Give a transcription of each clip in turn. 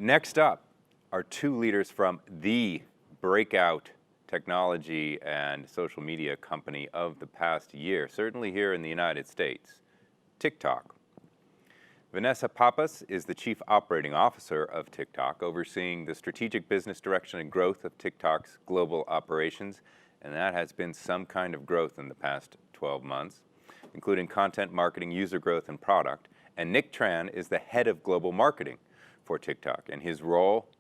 Next up are two leaders from the breakout technology and social media company of the past year, certainly here in the United States, TikTok. Vanessa Pappas is the Chief Operating Officer of TikTok, overseeing the strategic business direction and growth of TikTok's global operations, and that has been some kind of growth in the past 12 months, including content marketing, user growth, and product. And Tran is the head of global marketing for TikTok, and his role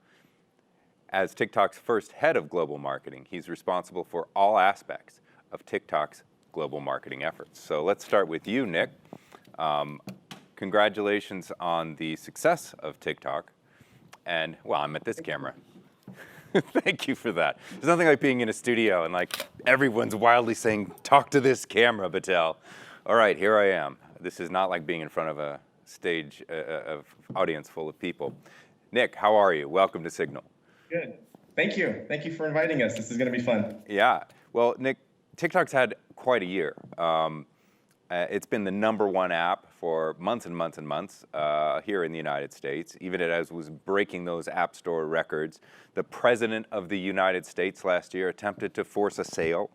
as TikTok's first head of global marketing, he's responsible for all aspects of TikTok's global marketing efforts. So let's start with you, Nick. Congratulations on the success of TikTok. And, well, I'm at this camera. Thank you for that. There's nothing like being in a studio and like everyone's wildly saying, talk to this camera, Batel. All right, here I am. This is not like being in front of a stage of audience full of people. Nick, how are you? Welcome to Signal. Good. Thank you. Thank you for inviting us. This is going to be fun. Yeah. Well, Nick, TikTok's had quite a year. It's been the #1 app for months and months and months here in the United States, even as it was breaking those App Store records. The President of the United States last year attempted to force a sale,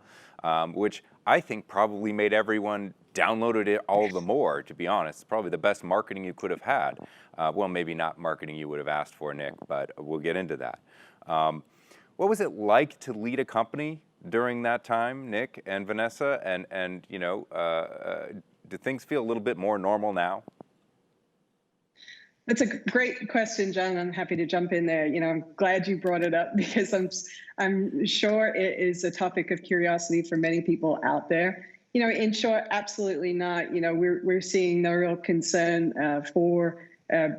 which I think probably made everyone downloaded it all the more, to be honest. It's probably the best marketing you could have had. Well, maybe not marketing you would have asked for, Nick, but we'll get into that. What was it like to lead a company during that time, Nick and Vanessa? And you know, do things feel a little bit more normal now? That's a great question, John. I'm happy to jump in there. You know, I'm glad you brought it up because I'm sure it is a topic of curiosity for many people out there. You know, in short, absolutely not. You know, we're seeing no real concern for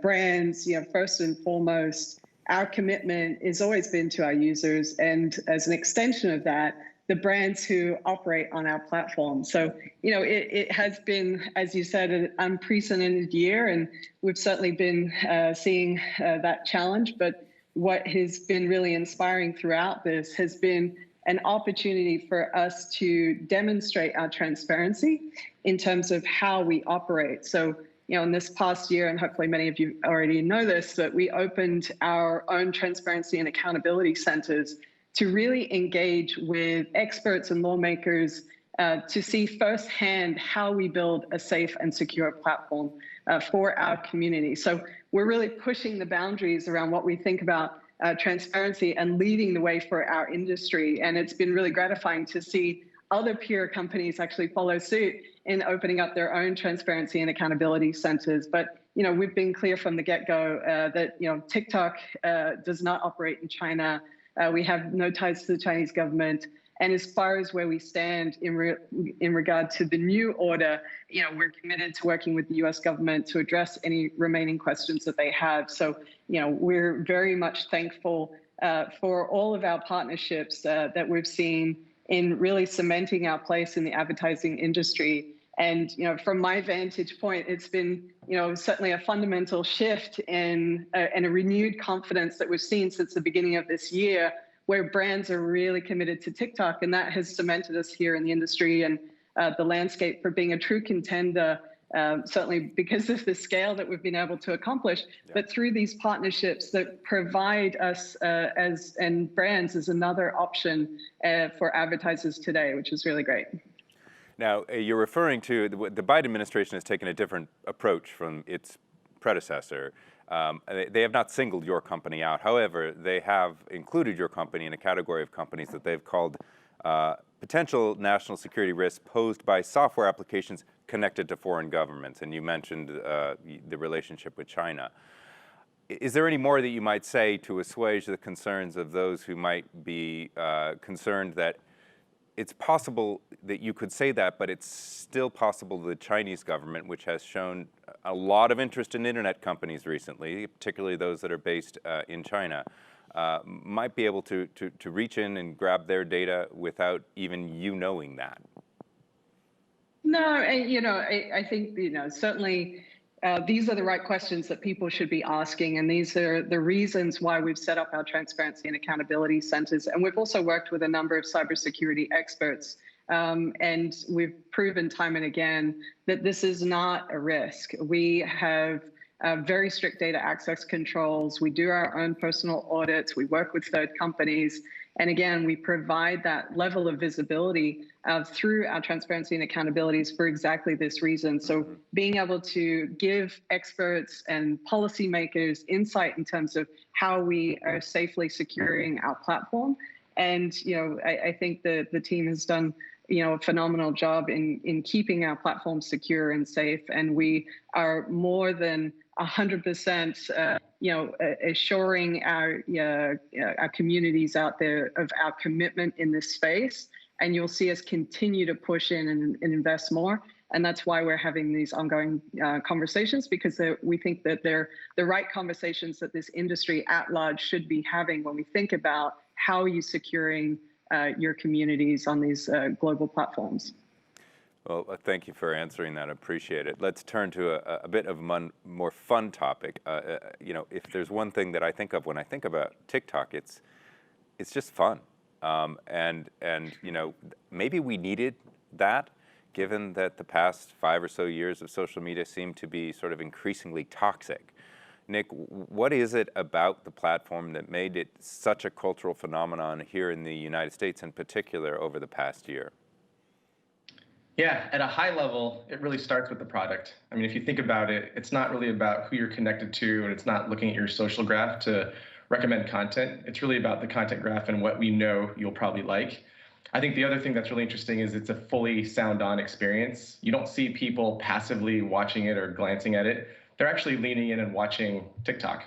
brands. You know, first and foremost, our commitment has always been to our users, and as an extension of that, the brands who operate on our platform. So, you know, it has been, as you said, an unprecedented year, and we've certainly been seeing that challenge. But what has been really inspiring throughout this has been an opportunity for us to demonstrate our transparency in terms of how we operate. So, you know, in this past year, and hopefully many of you already know this, but we opened our own transparency and accountability centers to really engage with experts and lawmakers to see firsthand how we build a safe and secure platform for our community. So we're really pushing the boundaries around what we think about transparency and leading the way for our industry. And it's been really gratifying to see other peer companies actually follow suit in opening up their own transparency and accountability centers. But, you know, we've been clear from the get-go that, you know, TikTok does not operate in China. We have no ties to the Chinese government. And as far as where we stand in regard to the new order, you know, we're committed to working with the US government to address any remaining questions that they have. So, you know, we're very much thankful for all of our partnerships that we've seen in really cementing our place in the advertising industry. And, you know, from my vantage point, it's been, you know, certainly a fundamental shift and a renewed confidence that we've seen since the beginning of this year, where brands are really committed to TikTok. And that has cemented us here in the industry and the landscape for being a true contender, certainly because of the scale that we've been able to accomplish, but through these partnerships that provide us and brands as another option for advertisers today, which is really great. Now, you're referring to the Biden administration has taken a different approach from its predecessor. They have not singled your company out. However, they have included your company in a category of companies that they've called potential national security risks posed by software applications connected to foreign governments. And you mentioned the relationship with China. Is there any more that you might say to assuage the concerns of those who might be concerned that it's possible that you could say that, but it's still possible the Chinese government, which has shown a lot of interest in internet companies recently, particularly those that are based in China, might be able to reach in and grab their data without even you knowing that? No, you know, I think, you know, certainly these are the right questions that people should be asking. And these are the reasons why we've set up our transparency and accountability centers. And we've also worked with a number of cybersecurity experts. And we've proven time and again that this is not a risk. We have very strict data access controls. We do our own personal audits. We work with third companies. And again, we provide that level of visibility through our transparency and accountabilities for exactly this reason. So being able to give experts and policymakers insight in terms of how we are safely securing our platform. And, I think that the team has done, a phenomenal job in keeping our platform secure and safe. And we are more than 100%, assuring our communities out there of our commitment in this space. And you'll see us continue to push in and invest more. And that's why we're having these ongoing conversations, because we think that they're the right conversations that this industry at large should be having when we think about how are you securing your communities on these global platforms. Well, thank you for answering that. I appreciate it. Let's turn to a bit of a more fun topic. If there's one thing that I think of when I think about TikTok, it's just fun. And maybe we needed that, given that the past 5 or so years of social media seem to be sort of increasingly toxic. Nick, what is it about the platform that made it such a cultural phenomenon here in the United States in particular over the past year? Yeah, at a high level, it really starts with the product. I mean, if you think about it, it's not really about who you're connected to, and it's not looking at your social graph to recommend content. It's really about the content graph and what we know you'll probably like. I think the other thing that's really interesting is it's a fully sound-on experience. You don't see people passively watching it or glancing at it. They're actually leaning in and watching TikTok,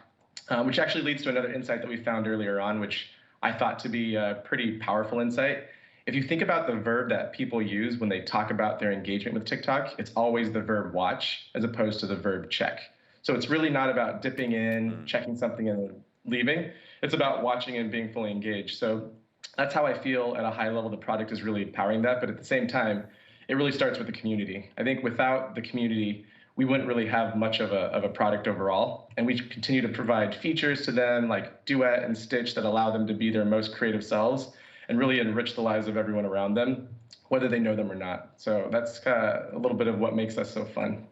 which actually leads to another insight that we found earlier on, which I thought to be a pretty powerful insight. If you think about the verb that people use when they talk about their engagement with TikTok, it's always the verb watch as opposed to the verb check. So it's really not about dipping in, checking something and leaving. It's about watching and being fully engaged. So that's how I feel at a high level the product is really powering that. But at the same time, it really starts with the community. I think without the community, we wouldn't really have much of a product overall. And we continue to provide features to them like Duet and Stitch that allow them to be their most creative selves and really enrich the lives of everyone around them, whether they know them or not. So that's a little bit of what makes us so fun.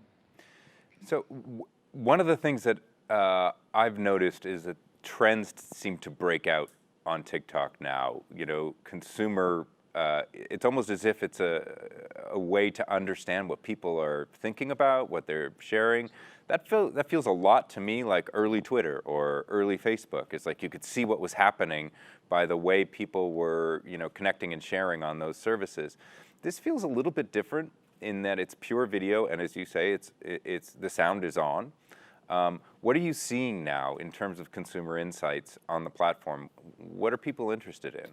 So one of the things that I've noticed is that trends seem to break out on TikTok now. Consumer, it's almost as if it's a way to understand what people are thinking about, what they're sharing. That feels a lot to me like early Twitter or early Facebook. It's like you could see what was happening by the way people were, connecting and sharing on those services. This feels a little bit different in that it's pure video, and as you say, it's the sound is on. What are you seeing now in terms of consumer insights on the platform? What are people interested in?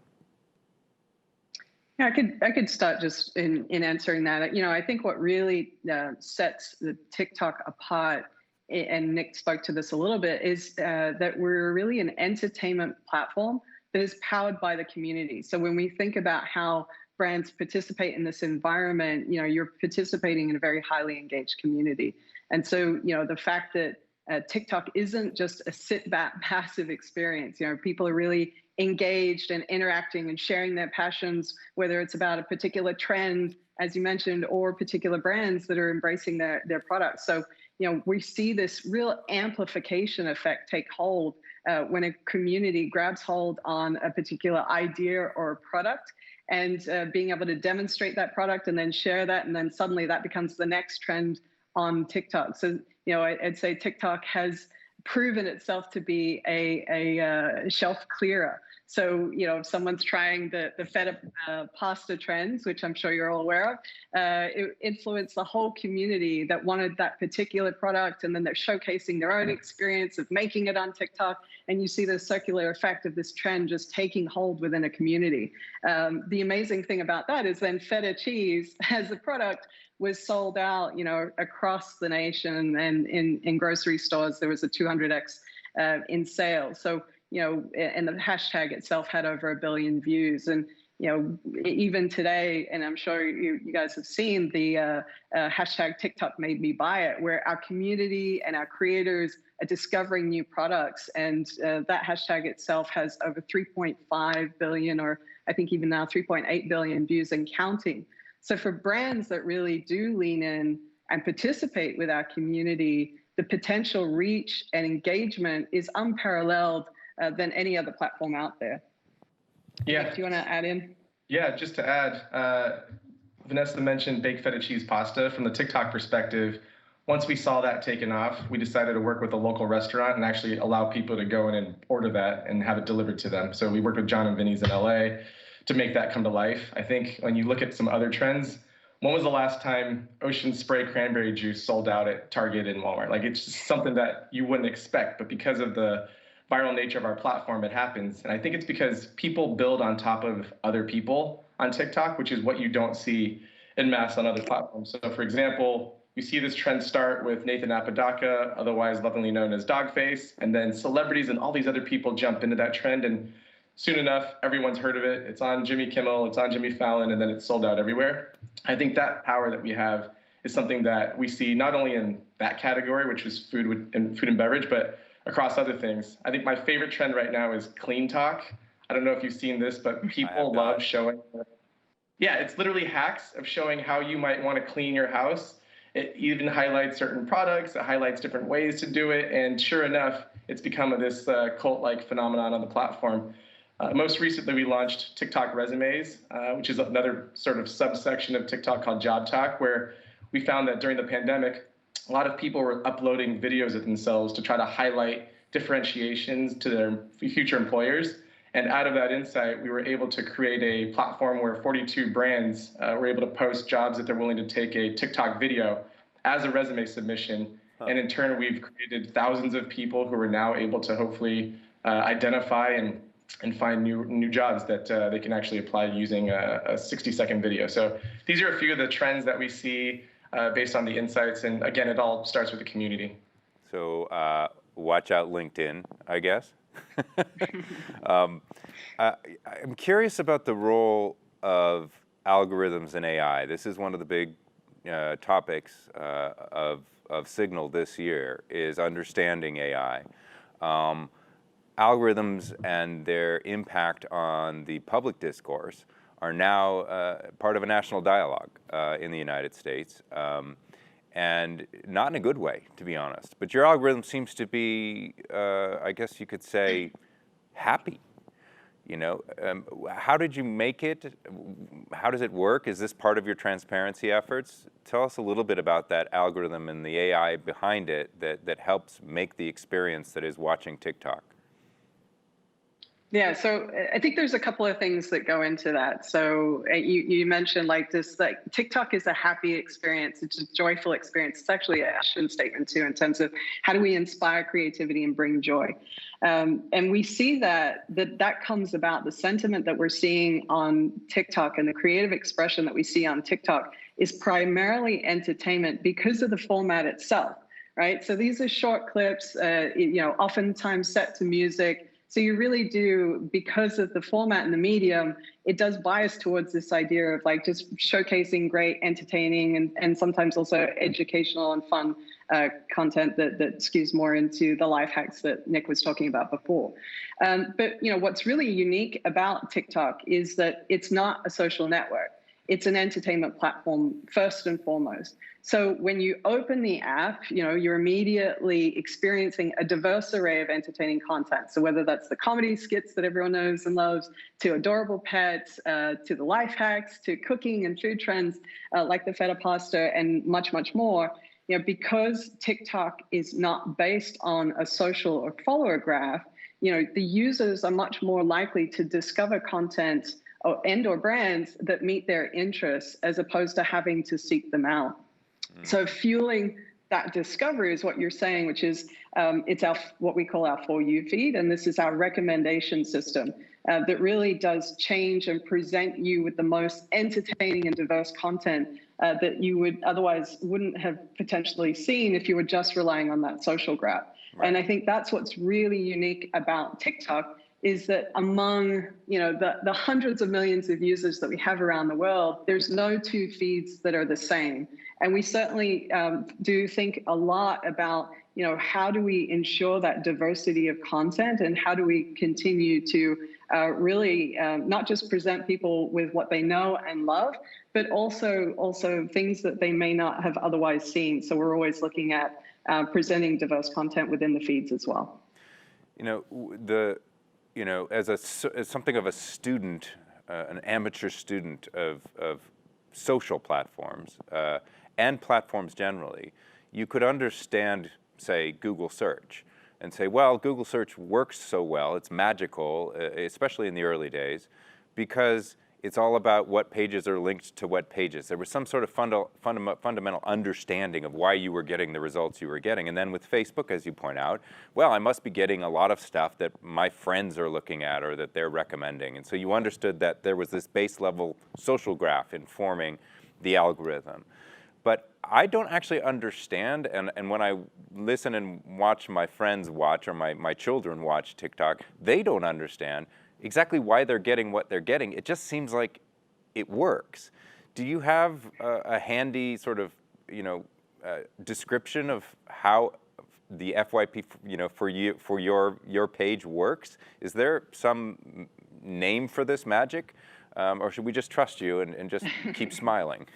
Yeah, I could start just in answering that. I think what really sets the TikTok apart, and Nick spoke to this a little bit, is that we're really an entertainment platform that is powered by the community. So when we think about how brands participate in this environment, you're participating in a very highly engaged community. And so, the fact that TikTok isn't just a sit-back passive experience. People are really engaged and interacting and sharing their passions, whether it's about a particular trend, as you mentioned, or particular brands that are embracing their products. So, we see this real amplification effect take hold when a community grabs hold on a particular idea or product, and being able to demonstrate that product and then share that, and then suddenly that becomes the next trend on TikTok. So, I'd say TikTok has proven itself to be a shelf clearer. So, if someone's trying the feta pasta trends, which I'm sure you're all aware of, it influenced the whole community that wanted that particular product, and then they're showcasing their own experience of making it on TikTok, and you see the circular effect of this trend just taking hold within a community. The amazing thing about that is then feta cheese as a product was sold out, across the nation, and in grocery stores there was a 200x in sales. So, and the hashtag itself had over 1 billion views. And, even today, and I'm sure you guys have seen the hashtag TikTok made me buy it, where our community and our creators are discovering new products. And that hashtag itself has over 3.5 billion, or I think even now 3.8 billion views and counting. So for brands that really do lean in and participate with our community, the potential reach and engagement is unparalleled than any other platform out there. Yeah. Nick, do you want to add in? Yeah, just to add, Vanessa mentioned baked feta cheese pasta. From the TikTok perspective, once we saw that taken off, we decided to work with a local restaurant and actually allow people to go in and order that and have it delivered to them. So we worked with John and Vinny's in LA to make that come to life. I think when you look at some other trends, when was the last time Ocean Spray cranberry juice sold out at Target and Walmart? Like, it's just something that you wouldn't expect, but because of the viral nature of our platform, it happens. And I think it's because people build on top of other people on TikTok, which is what you don't see en masse on other platforms. So for example, you see this trend start with Nathan Apodaca, otherwise lovingly known as Dogface, and then celebrities and all these other people jump into that trend, and soon enough, everyone's heard of it. It's on Jimmy Kimmel, it's on Jimmy Fallon, and then it's sold out everywhere. I think that power that we have is something that we see not only in that category, which is food and beverage, but across other things. I think my favorite trend right now is clean talk. I don't know if you've seen this, but people love showing. Yeah, it's literally hacks of showing how you might want to clean your house. It even highlights certain products. It highlights different ways to do it. And sure enough, it's become this cult-like phenomenon on the platform. Most recently, we launched TikTok Resumes, which is another sort of subsection of TikTok called Job Talk, where we found that during the pandemic, a lot of people were uploading videos of themselves to try to highlight differentiations to their future employers. And out of that insight, we were able to create a platform where 42 brands were able to post jobs that they're willing to take a TikTok video as a resume submission. And in turn, we've created thousands of people who are now able to hopefully identify and find new jobs that they can actually apply using a 60-second video. So these are a few of the trends that we see based on the insights. And again, it all starts with the community. So watch out LinkedIn, I guess. I'm curious about the role of algorithms in AI. This is one of the big topics of Signal this year, is understanding AI. Algorithms and their impact on the public discourse are now part of a national dialogue in the United States. And not in a good way, to be honest. But your algorithm seems to be, I guess you could say, happy. You know, how did you make it? How does it work? Is this part of your transparency efforts? Tell us a little bit about that algorithm and the AI behind it that helps make the experience that is watching TikTok. Yeah, so I think there's a couple of things that go into that. So you mentioned like this, like TikTok is a happy experience. It's a joyful experience. It's actually a action statement too, in terms of how do we inspire creativity and bring joy. And we see that comes about, the sentiment that we're seeing on TikTok and the creative expression that we see on TikTok is primarily entertainment because of the format itself, right? So these are short clips, oftentimes set to music. So you really do, because of the format and the medium, it does bias towards this idea of like just showcasing great, entertaining, and sometimes also educational and fun content that skews more into the life hacks that Nick was talking about before. But what's really unique about TikTok is that it's not a social network. It's an entertainment platform first and foremost. So when you open the app, you're immediately experiencing a diverse array of entertaining content. So whether that's the comedy skits that everyone knows and loves, to adorable pets, to the life hacks, to cooking and food trends like the feta pasta, and much, much more, because TikTok is not based on a social or follower graph, the users are much more likely to discover content or brands that meet their interests, as opposed to having to seek them out. So fueling that discovery is what you're saying, which is it's what we call our For You feed, and this is our recommendation system that really does change and present you with the most entertaining and diverse content that you wouldn't have potentially seen if you were just relying on that social graph. Right. And I think that's what's really unique about TikTok, is that among the hundreds of millions of users that we have around the world, there's no two feeds that are the same. And we certainly do think a lot about how do we ensure that diversity of content, and how do we continue to really not just present people with what they know and love, but also things that they may not have otherwise seen. So we're always looking at presenting diverse content within the feeds as well. As something of a student, an amateur student of social platforms and platforms generally, you could understand, say, Google search and say, well, Google search works so well, it's magical, especially in the early days, because it's all about what pages are linked to what pages. There was some sort of fundamental understanding of why you were getting the results you were getting. And then with Facebook, as you point out, well, I must be getting a lot of stuff that my friends are looking at or that they're recommending. And so you understood that there was this base level social graph informing the algorithm. But I don't actually understand, and when I listen and watch my friends watch or my children watch TikTok, they don't understand exactly why they're getting what they're getting. It just seems like it works. Do you have a handy sort of, description of how the FYP, for your page works? Is there some name for this magic, or should we just trust you and just keep smiling?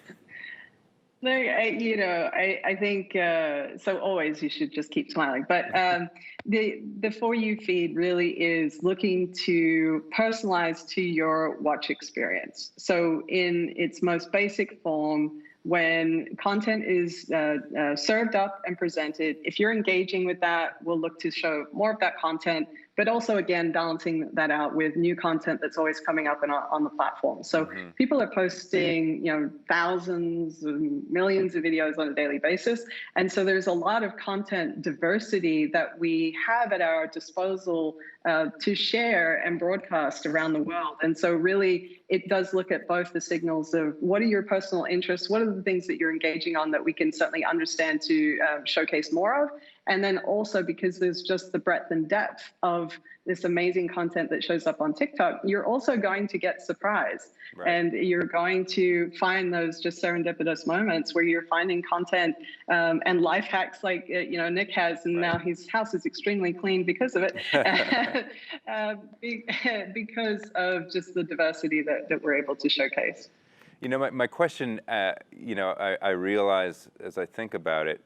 No, I think so. Always, you should just keep smiling. But the For You feed really is looking to personalize to your watch experience. So in its most basic form, when content is served up and presented, if you're engaging with that, we'll look to show more of that content, but also, again, balancing that out with new content that's always coming up on the platform. So people are posting, thousands and millions of videos on a daily basis. And so there's a lot of content diversity that we have at our disposal to share and broadcast around the world. And so really, it does look at both the signals of what are your personal interests, what are the things that you're engaging on that we can certainly understand to showcase more of. And then also, because there's just the breadth and depth of this amazing content that shows up on TikTok, you're also going to get surprised. Right. And you're going to find those just serendipitous moments where you're finding content and life hacks like, Nick has, and now his house is extremely clean because of it, because of just the diversity that we're able to showcase. My question, I realize as I think about it,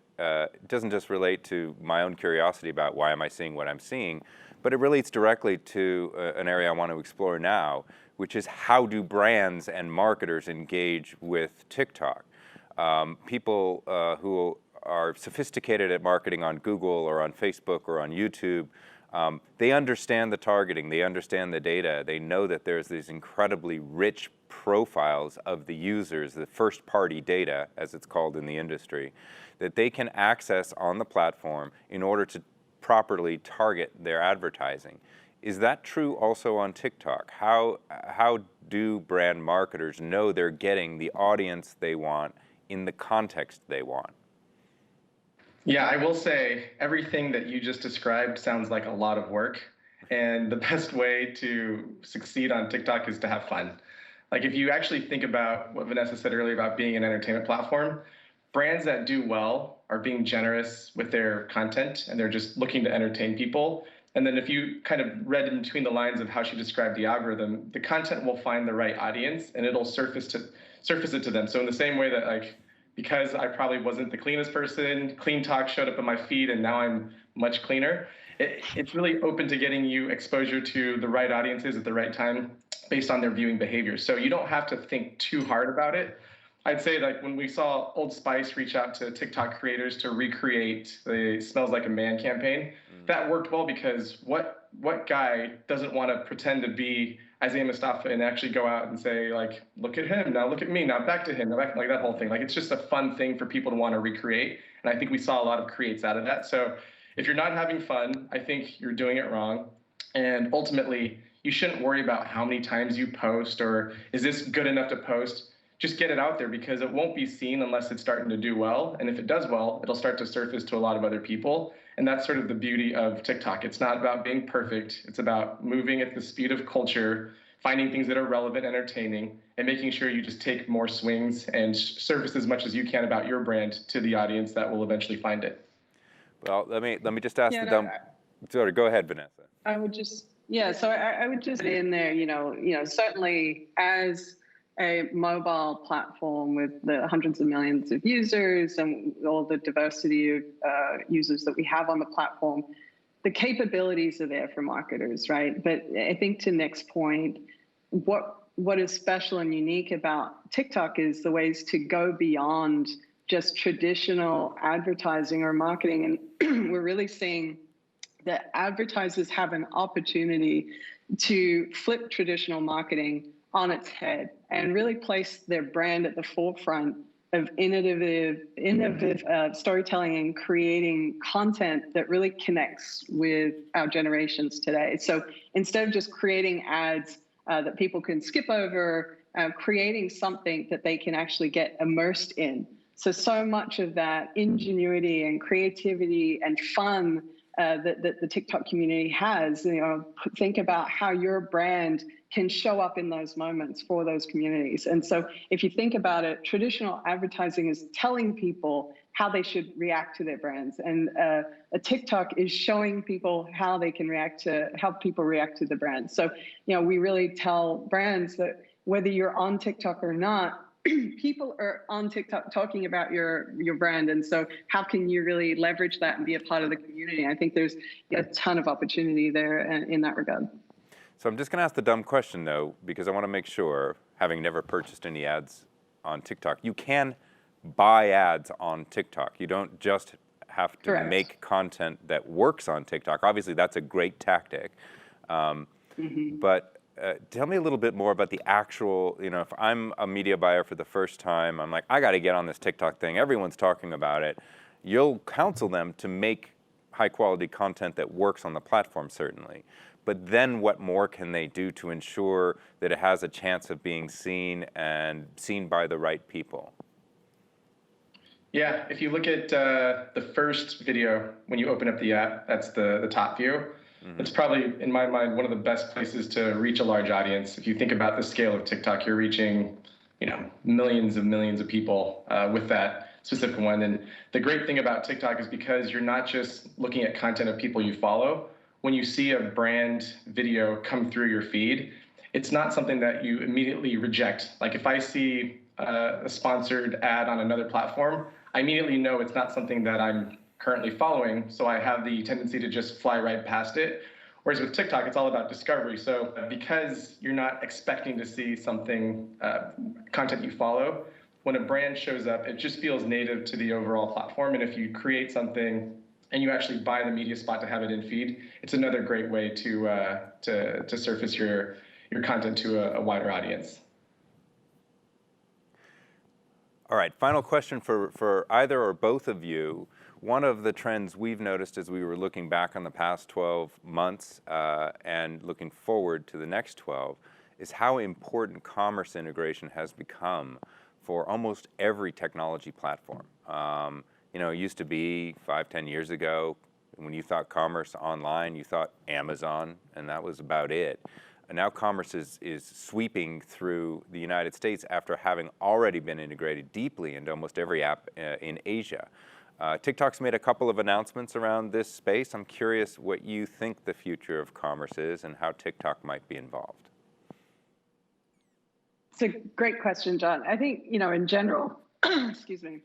doesn't just relate to my own curiosity about why am I seeing what I'm seeing, but it relates directly to an area I want to explore now, which is how do brands and marketers engage with TikTok? People who are sophisticated at marketing on Google or on Facebook or on YouTube, they understand the targeting, they understand the data, they know that there's these incredibly rich profiles of the users, the first-party data, as it's called in the industry, that they can access on the platform in order to properly target their advertising. Is that true also on TikTok? How do brand marketers know they're getting the audience they want in the context they want? Yeah, I will say everything that you just described sounds like a lot of work. And the best way to succeed on TikTok is to have fun. Like if you actually think about what Vanessa said earlier about being an entertainment platform, brands that do well are being generous with their content and they're just looking to entertain people. And then if you kind of read in between the lines of how she described the algorithm, the content will find the right audience and it'll surface it to them. So in the same way that because I probably wasn't the cleanest person, Clean Talk showed up in my feed and now I'm much cleaner. It's really open to getting you exposure to the right audiences at the right time based on their viewing behavior. So you don't have to think too hard about it. I'd say when we saw Old Spice reach out to TikTok creators to recreate the Smells Like a Man campaign, that worked well because what guy doesn't want to pretend to be Isaiah Mustafa and actually go out and say, look at him, now look at me, now back to him, now back, like that whole thing. It's just a fun thing for people to want to recreate. And I think we saw a lot of creates out of that. So if you're not having fun, I think you're doing it wrong. And ultimately, you shouldn't worry about how many times you post or is this good enough to post. Just get it out there because it won't be seen unless it's starting to do well. And if it does well, it'll start to surface to a lot of other people. And that's sort of the beauty of TikTok. It's not about being perfect. It's about moving at the speed of culture, finding things that are relevant, entertaining, and making sure you just take more swings and surface as much as you can about your brand to the audience that will eventually find it. Well, let me just ask Sorry, go ahead, Vanessa. I would just, so I would just in there, certainly as a mobile platform with the hundreds of millions of users and all the diversity of users that we have on the platform, the capabilities are there for marketers, right? But I think to Nick's point, what is special and unique about TikTok is the ways to go beyond just traditional advertising or marketing. And we're really seeing that advertisers have an opportunity to flip traditional marketing on its head and really place their brand at the forefront of innovative storytelling and creating content that really connects with our generations today. So instead of just creating ads that people can skip over, creating something that they can actually get immersed in. So much of that ingenuity and creativity and fun that the TikTok community has, think about how your brand can show up in those moments for those communities. And so if you think about it, traditional advertising is telling people how they should react to their brands. And a TikTok is showing people how they can help people react to the brand. So, we really tell brands that whether you're on TikTok or not, people are on TikTok talking about your brand. And so how can you really leverage that and be a part of the community? I think there's a ton of opportunity there in that regard. So I'm just going to ask the dumb question, though, because I want to make sure, having never purchased any ads on TikTok, you can buy ads on TikTok. You don't just have to Correct. make content that works on TikTok. Obviously, that's a great tactic. But tell me a little bit more about the actual, if I'm a media buyer for the first time, I'm like, I got to get on this TikTok thing. Everyone's talking about it. You'll counsel them to make high quality content that works on the platform, certainly. But then what more can they do to ensure that it has a chance of being seen and seen by the right people? Yeah, if you look at the first video, when you open up the app, that's the top view. It's probably, in my mind, one of the best places to reach a large audience. If you think about the scale of TikTok, you're reaching, millions of people with that specific one. And the great thing about TikTok is because you're not just looking at content of people you follow. When you see a brand video come through your feed, it's not something that you immediately reject. Like if I see a sponsored ad on another platform, I immediately know it's not something that I'm currently following, so I have the tendency to just fly right past it. Whereas with TikTok, it's all about discovery. So because you're not expecting to see something, content you follow, when a brand shows up, it just feels native to the overall platform. And if you create something and you actually buy the media spot to have it in feed, it's another great way to surface your content to a wider audience. All right, final question for either or both of you. One of the trends we've noticed as we were looking back on the past 12 months and looking forward to the next 12 is how important commerce integration has become for almost every technology platform. It used to be 5-10 years ago, when you thought commerce online, you thought Amazon, and that was about it. And now commerce is sweeping through the United States after having already been integrated deeply into almost every app in Asia. TikTok's made a couple of announcements around this space. I'm curious what you think the future of commerce is and how TikTok might be involved. It's a great question, John. I think, in general, excuse me,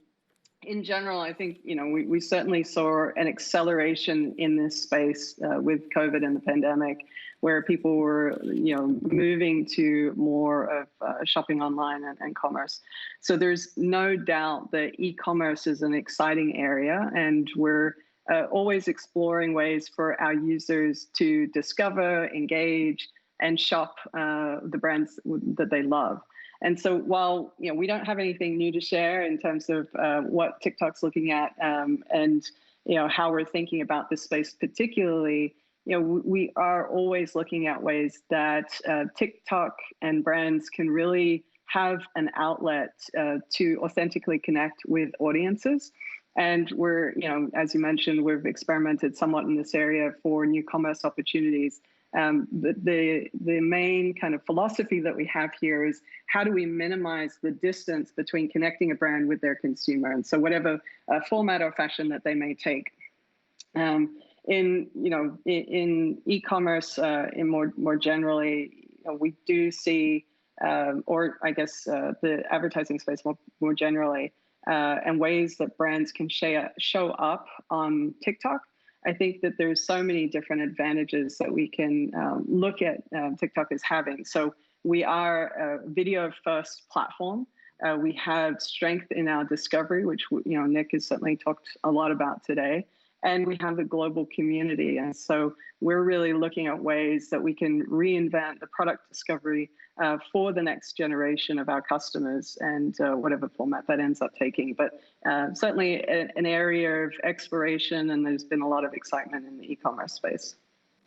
I think, we certainly saw an acceleration in this space with COVID and the pandemic, where people were, moving to more of shopping online and commerce. So there's no doubt that e-commerce is an exciting area, and we're always exploring ways for our users to discover, engage, and shop the brands that they love. And so while we don't have anything new to share in terms of what TikTok's looking at and how we're thinking about this space particularly, we are always looking at ways that TikTok and brands can really have an outlet to authentically connect with audiences. And we're, as you mentioned, we've experimented somewhat in this area for new commerce opportunities. The main kind of philosophy that we have here is how do we minimize the distance between connecting a brand with their consumer, and so whatever format or fashion that they may take. In e-commerce, in more generally, we do see or I guess the advertising space more generally, and ways that brands can show up on TikTok. I think that there's so many different advantages that we can look at TikTok as having. So we are a video-first platform. We have strength in our discovery, which Nick has certainly talked a lot about today. And we have a global community. And so we're really looking at ways that we can reinvent the product discovery for the next generation of our customers, and whatever format that ends up taking. But certainly an area of exploration, and there's been a lot of excitement in the e-commerce space.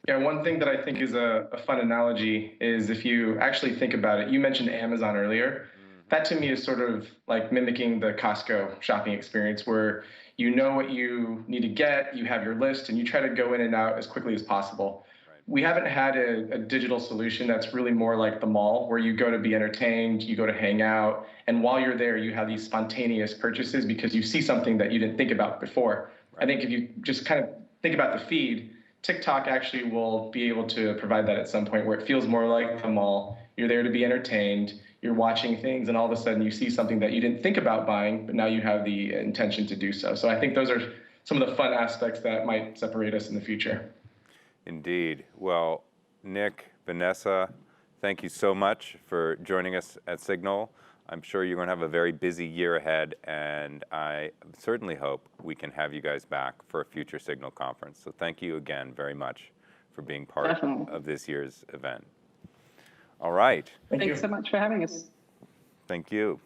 Yeah, one thing that I think is a fun analogy is if you actually think about it, you mentioned Amazon earlier. That to me is sort of like mimicking the Costco shopping experience, where you know what you need to get, you have your list, and you try to go in and out as quickly as possible. Right. We haven't had a digital solution that's really more like the mall, where you go to be entertained, you go to hang out, and while you're there, you have these spontaneous purchases because you see something that you didn't think about before. Right. I think if you just kind of think about the feed, TikTok actually will be able to provide that at some point, where it feels more like the mall. You're there to be entertained, you're watching things, and all of a sudden you see something that you didn't think about buying, but now you have the intention to do so. So I think those are some of the fun aspects that might separate us in the future. Indeed. Well, Nick, Vanessa, thank you so much for joining us at Signal. I'm sure you're going to have a very busy year ahead, and I certainly hope we can have you guys back for a future Signal conference. So thank you again very much for being part of this year's event. All right. Thanks so much for having us. Thank you.